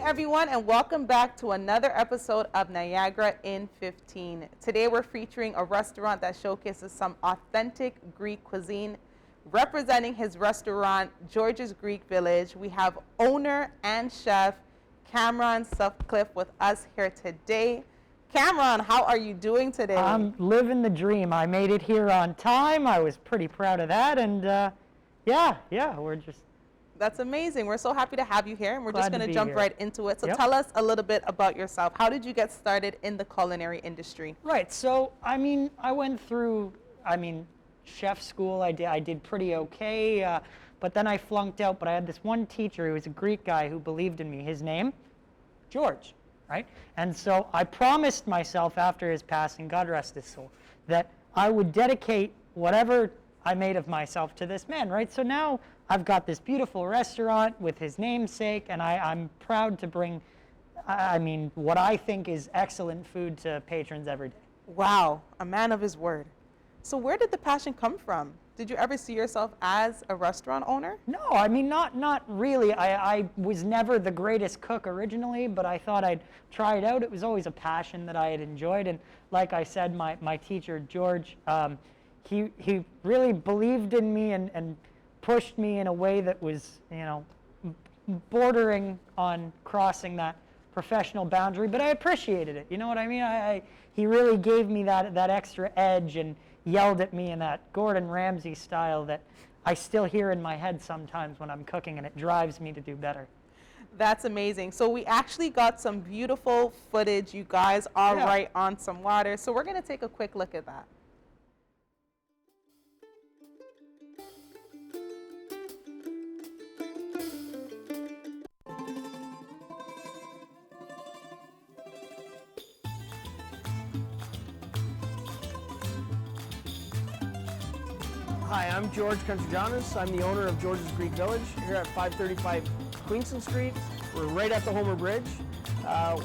everyone, and welcome back to another episode of Niagara in 15. Today we're featuring a restaurant that showcases some authentic Greek cuisine. Representing his restaurant, George's Greek Village, we have owner and chef Cameron Sutcliffe with us here today. Cameron, how are you doing today? I'm living the dream. I made it here on time. I was pretty proud of that, and we're just... That's amazing. We're so happy to have you here, and we're Glad just going to jump here. right into it. So Yep. tell us a little bit about yourself. How did you get started in the culinary industry? Right, so, I went through, chef school. I did pretty okay, but then I flunked out. But I had this one teacher who was a Greek guy who believed in me. His name, George, right? And so I promised myself after his passing, God rest his soul, that I would dedicate whatever I made of myself to this man, right? So now I've got this beautiful restaurant with his namesake, and I'm proud to bring, what I think is excellent food to patrons every day. Wow, a man of his word. So where did the passion come from? Did you ever see yourself as a restaurant owner? No, not really. I was never the greatest cook originally, but I thought I'd try it out. It was always a passion that I had enjoyed, and like I said, my teacher, George, he really believed in me and pushed me in a way that was, bordering on crossing that professional boundary, but I appreciated it. You know what I mean? He really gave me that extra edge and yelled at me in that Gordon Ramsay style that I still hear in my head sometimes when I'm cooking, and it drives me to do better. That's amazing. So we actually got some beautiful footage. You guys are right on some water. So we're going to take a quick look at that. Hi, I'm George Contrijanis. I'm the owner of George's Greek Village here at 535 Queenston Street. We're right at the Homer Bridge.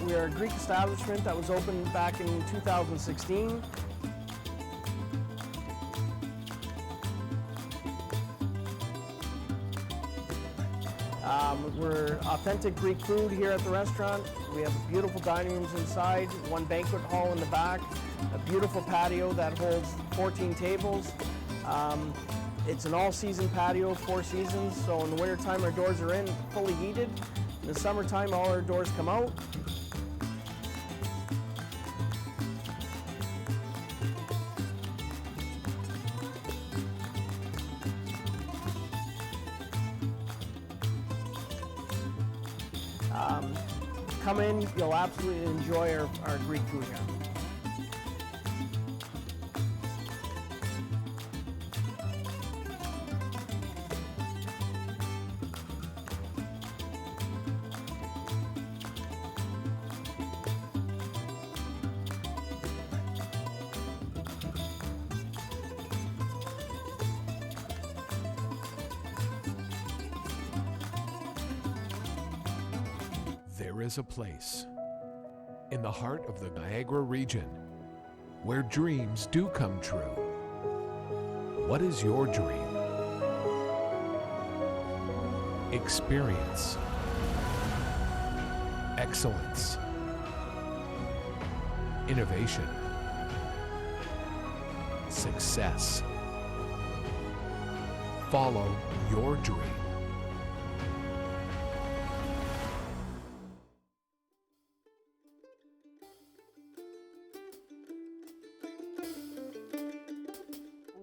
We are a Greek establishment that was opened back in 2016. We're authentic Greek food here at the restaurant. We have beautiful dining rooms inside, one banquet hall in the back, a beautiful patio that holds 14 tables. It's an all-season patio, 4 seasons, so in the wintertime our doors are in, fully heated. In the summertime all our doors come out. Come in, you'll absolutely enjoy our Greek food here. There is a place in the heart of the Niagara region where dreams do come true. What is your dream? Experience, excellence, innovation, success. Follow your dream.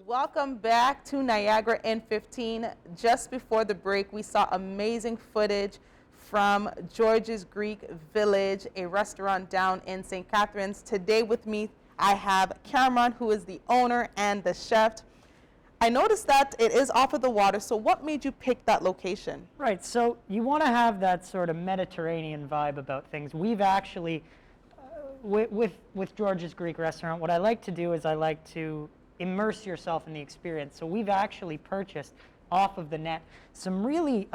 Welcome back to Niagara in 15. Just before the break, we saw amazing footage from George's Greek Village, a restaurant down in St. Catharines. Today with me, I have Cameron, who is the owner and the chef. I noticed that it is off of the water, so what made you pick that location? Right, so you want to have that sort of Mediterranean vibe about things. We've actually, with George's Greek Restaurant, what I like to do is I like to immerse yourself in the experience. So we've actually purchased off of the net some really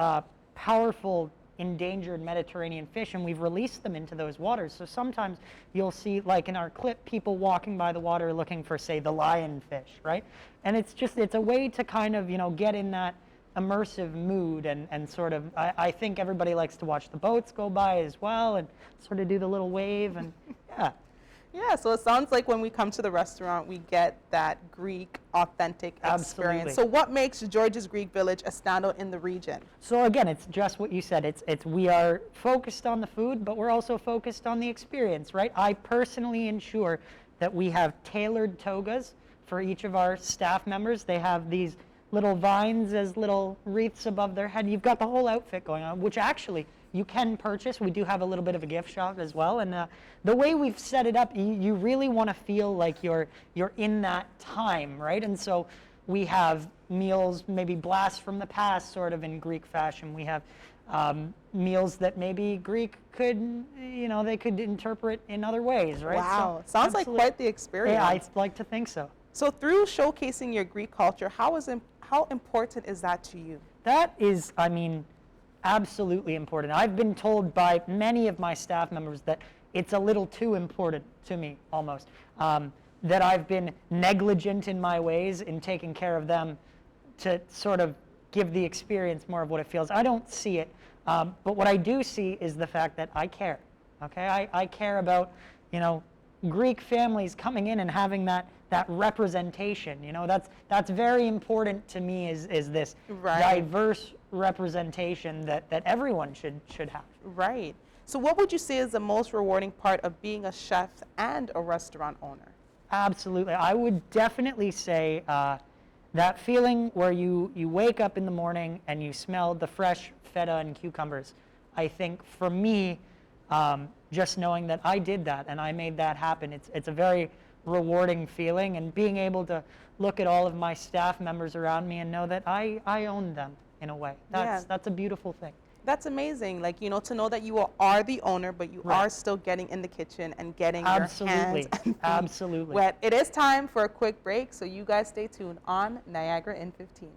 powerful endangered Mediterranean fish, and we've released them into those waters. So sometimes you'll see, like in our clip, people walking by the water looking for, say, the lionfish, right? And it's a way to kind of, get in that immersive mood and sort of, I think everybody likes to watch the boats go by as well and sort of do the little wave and yeah. Yeah, so it sounds like when we come to the restaurant, we get that Greek authentic experience. Absolutely. So what makes George's Greek Village a standout in the region? So again, it's just what you said. It's we are focused on the food, but we're also focused on the experience, right? I personally ensure that we have tailored togas for each of our staff members. They have these little vines as little wreaths above their head. You've got the whole outfit going on, which actually you can purchase. We do have a little bit of a gift shop as well. And the way we've set it up, you really want to feel like you're in that time, right? And so we have meals, maybe blasts from the past, sort of in Greek fashion. We have meals that maybe Greek could, they could interpret in other ways, right? Wow, So, sounds like quite the experience. Yeah, I'd like to think so. So through showcasing your Greek culture, how important is that to you? That is, absolutely important. I've been told by many of my staff members that it's a little too important to me, almost, that I've been negligent in my ways in taking care of them to sort of give the experience more of what it feels. I don't see it, but what I do see is the fact that I care, okay? I care about, Greek families coming in and having that representation. That's very important to me is this diverse representation that everyone should have. Right. So what would you say is the most rewarding part of being a chef and a restaurant owner? Absolutely. I would definitely say that feeling where you wake up in the morning and you smell the fresh feta and cucumbers. I think for me, just knowing that I did that and I made that happen, it's a very rewarding feeling, and being able to look at all of my staff members around me and know that I own them in a way. That's a beautiful thing. That's amazing. Like, to know that you are the owner, but you are still getting in the kitchen and getting your hands and feet Absolutely. wet. It is time for a quick break, so you guys stay tuned on Niagara in 15.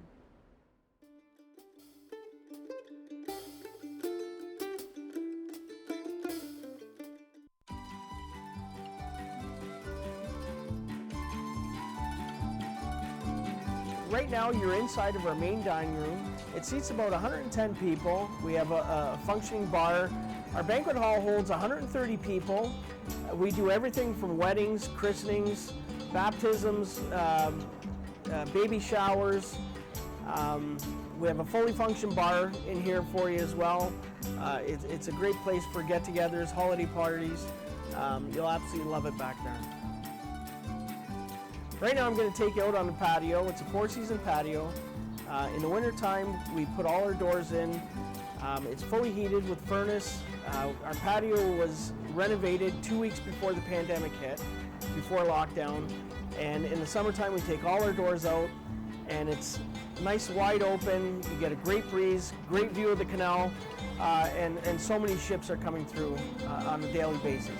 Right now, you're inside of our main dining room. It seats about 110 people. We have a functioning bar. Our banquet hall holds 130 people. We do everything from weddings, christenings, baptisms, baby showers. We have a fully functioned bar in here for you as well. It's a great place for get-togethers, holiday parties. You'll absolutely love it back there. Right now I'm going to take you out on the patio. It's a 4-season patio. In the winter time, we put all our doors in. It's fully heated with furnace. Our patio was renovated 2 weeks before the pandemic hit, before lockdown. And in the summertime, we take all our doors out, and it's nice wide open. You get a great breeze, great view of the canal, and so many ships are coming through on a daily basis.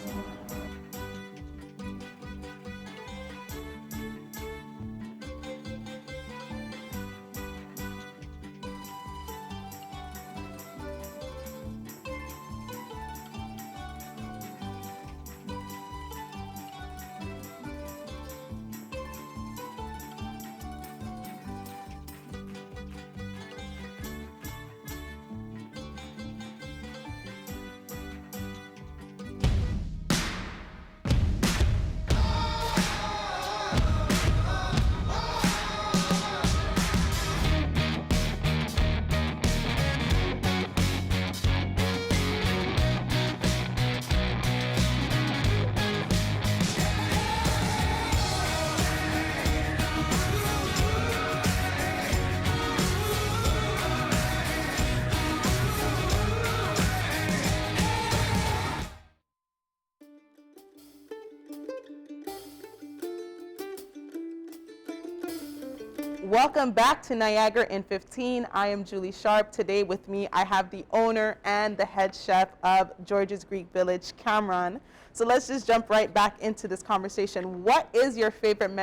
Welcome back to Niagara in 15. I am Julie Sharp. Today with me, I have the owner and the head chef of George's Greek Village, Cameron. So let's just jump right back into this conversation. What is your favorite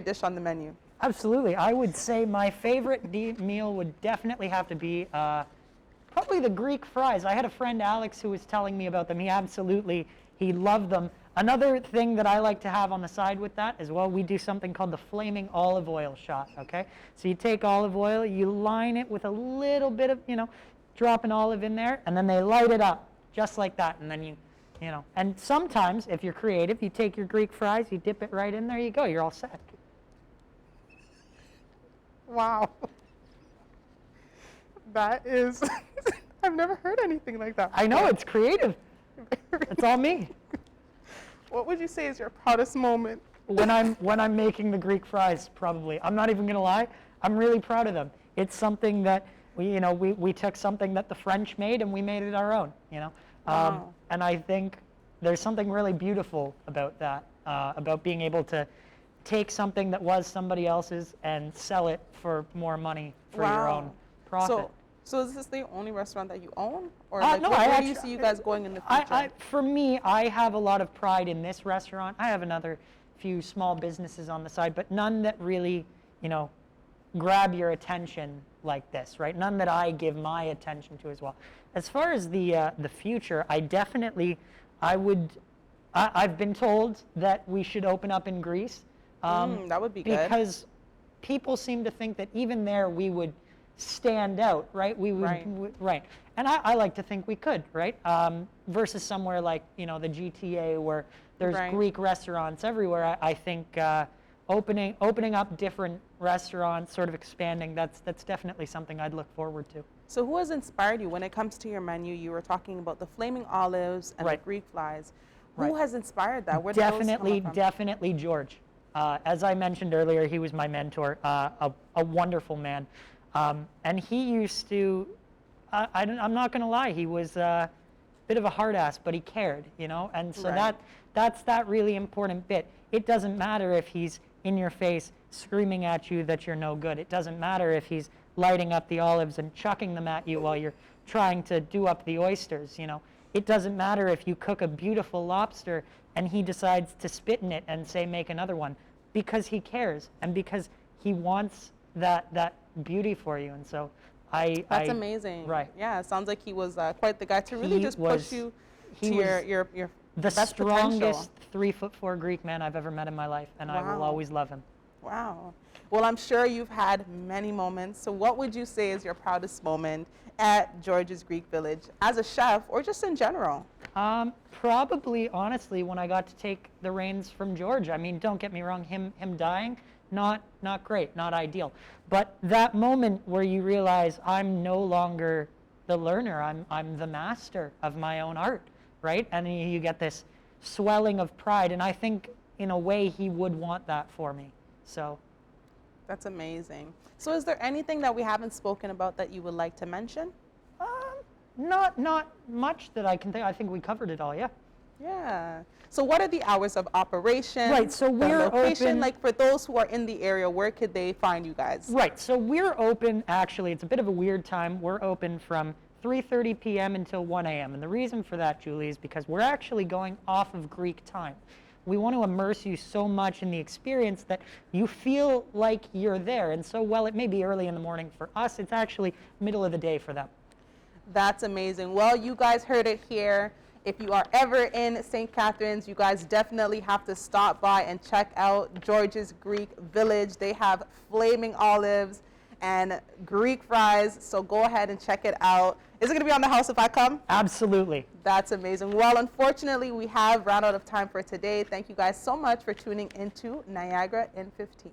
dish on the menu? Absolutely. I would say my favorite meal would definitely have to be probably the Greek fries. I had a friend, Alex, who was telling me about them. He loved them. Another thing that I like to have on the side with that as well, we do something called the flaming olive oil shot, okay? So you take olive oil, you line it with a little bit of, drop an olive in there, and then they light it up just like that, and then and sometimes, if you're creative, you take your Greek fries, you dip it right in there, you go, you're all set. Wow. That is, I've never heard anything like that. I know, it's creative. It's all me. What would you say is your proudest moment? When I'm making the Greek fries, probably. I'm not even gonna lie, I'm really proud of them. It's something that we took something that the French made and we made it our own, Wow. And I think there's something really beautiful about that, about being able to take something that was somebody else's and sell it for more money for your own profit. So is this the only restaurant that you own? Or No, where do you see you guys going in the future? For me, I have a lot of pride in this restaurant. I have another few small businesses on the side, but none that really, grab your attention like this, right? None that I give my attention to as well. As far as the future, I've been told that we should open up in Greece. That would be good. Because people seem to think that even there we would stand out, right? We would, right. And I like to think we could, right? Versus somewhere like, the GTA where there's Greek restaurants everywhere. I think opening up different restaurants, sort of expanding, that's definitely something I'd look forward to. So who has inspired you when it comes to your menu? You were talking about the flaming olives and the Greek fries. Who has inspired that? Where did those come from? Definitely George. As I mentioned earlier, he was my mentor, a wonderful man. And he used to, I'm not going to lie, he was a bit of a hard ass, but he cared, and so that's that really important bit. It doesn't matter if he's in your face screaming at you that you're no good. It doesn't matter if he's lighting up the olives and chucking them at you while you're trying to do up the oysters, It doesn't matter if you cook a beautiful lobster and he decides to spit in it and say, make another one, because he cares and because he wants that beauty for you. And so That's amazing. Right. Yeah, it sounds like he was quite the guy to really just push you to your the best strongest potential. 3'4" Greek man I've ever met in my life, and I will Wow. always love him. Wow. Well, I'm sure you've had many moments. So what would you say is your proudest moment at George's Greek Village as a chef or just in general? Probably, honestly, when I got to take the reins from George. I mean, don't get me wrong, him dying, not great, not ideal. But that moment where you realize I'm no longer the learner, I'm the master of my own art, right? And you get this swelling of pride, and I think in a way he would want that for me. So That's amazing. So is there anything that we haven't spoken about that you would like to mention? not much that I can think. I think we covered it all, yeah. Yeah. So what are the hours of operation? Right, so the we're location, open- like for those who are in the area, where could they find you guys? Right, so we're open, actually, it's a bit of a weird time. We're open from 3:30 p.m. until 1 a.m. And the reason for that, Julie, is because we're actually going off of Greek time. We want to immerse you so much in the experience that you feel like you're there. And so while it may be early in the morning for us, it's actually middle of the day for them. That's amazing. Well, you guys heard it here. If you are ever in St. Catharines, you guys definitely have to stop by and check out George's Greek Village. They have flaming olives and Greek fries, so go ahead and check it out. Is it going to be on the house if I come? Absolutely. That's amazing. Well, unfortunately, we have run out of time for today. Thank you guys so much for tuning into Niagara in 15.